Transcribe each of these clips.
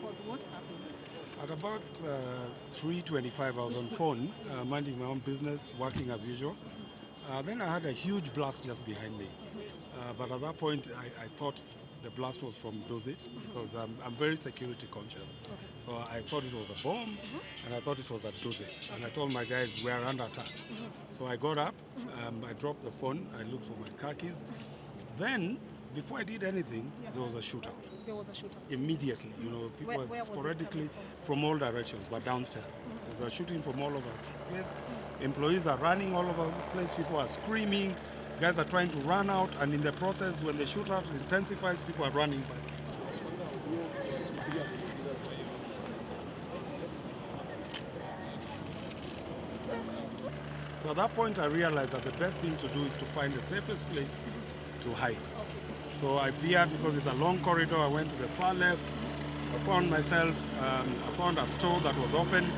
Okoth, what happened? At about 3:25, I was on phone, minding my own business, working as usual. Then I had a huge blast just behind me. But at that point, I thought the blast was from Dozit because I'm very security conscious. So I thought it was a bomb, and I thought it was at Dozit. And I told my guys, we are under attack. So I got up, I dropped the phone, I looked for my car keys. Then, before I did anything, there was a shootout. There was a shootout. Immediately, people Where were was it sporadically coming from all directions, but downstairs. So they're shooting from all over the place. Employees are running all over the place. People are screaming. Guys are trying to run out, and in the process, when the shootout intensifies, people are running back. So at that point, I realized that the best thing to do is to find the safest place to hide. So I veered because it's a long corridor. I went to the far left. I found myself, I found a store that was open,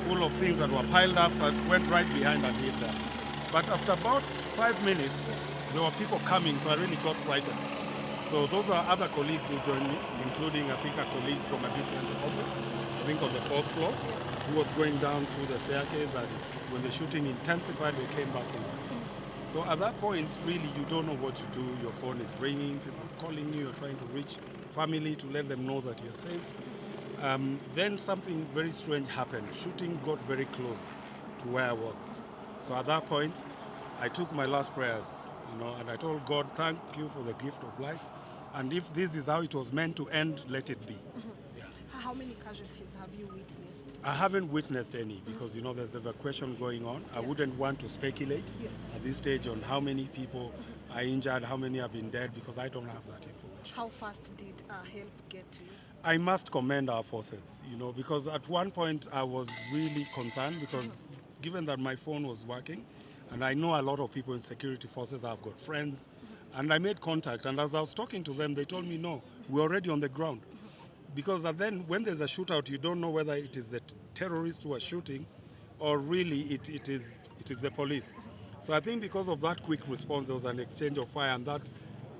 full of things that were piled up, so I went right behind and hid there. But after about 5 minutes, there were people coming, so I really got frightened. So those are other colleagues who joined me, including I think a colleague from a different office, I think on the 4th floor, who was going down through the staircase, and when the shooting intensified, they came back inside. So at that point, really, you don't know what to do. Your phone is ringing, people are calling you, you're trying to reach family to let them know that you're safe. Then something very strange happened. Shooting got very close to where I was. So at that point, I took my last prayers, and I told God, thank you for the gift of life. And if this is how it was meant to end, let it be. How many casualties have you witnessed? I haven't witnessed any because, there's evacuation going on. I wouldn't want to speculate at this stage on how many people are injured, how many have been dead, because I don't have that information. How fast did help get to you? I must commend our forces, because at one point I was really concerned because given that my phone was working, and I know a lot of people in security forces, I've got friends, and I made contact, and as I was talking to them, they told me, no, we're already on the ground. Because then when there's a shootout, you don't know whether it is the terrorists who are shooting or really it is the police. So I think because of that quick response, there was an exchange of fire, and that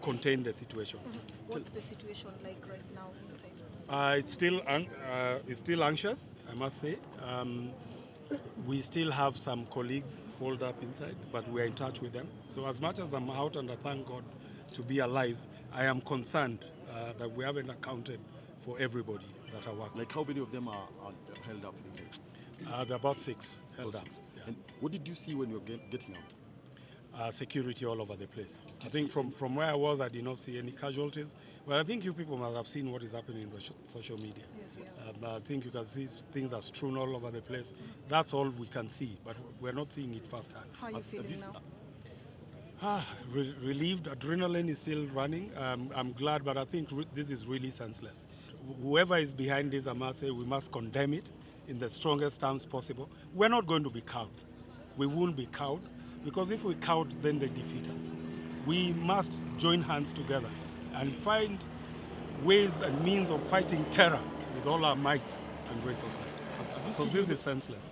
contained the situation. What's the situation like right now inside? It's still anxious, I must say. We still have some colleagues holed up inside, but we're in touch with them. So as much as I'm out and I thank God to be alive, I am concerned that we haven't accounted for everybody that are working. Like how many of them are held up inside? There are about 6 held up. Yeah. And what did you see when you were getting out? Security all over the place. I think from where I was, I did not see any casualties. But I think you people must have seen what is happening in the social media. Yes, we have. I think you can see things are strewn all over the place. That's all we can see, but we're not seeing it firsthand. How are you feeling now? Relieved. Adrenaline is still running. I'm glad, but I think this is really senseless. Whoever is behind this, I must say, we must condemn it in the strongest terms possible. We're not going to be cowed. We won't be cowed, because if we cowed, then they defeat us. We must join hands together and find ways and means of fighting terror with all our might and resources. Because this is senseless.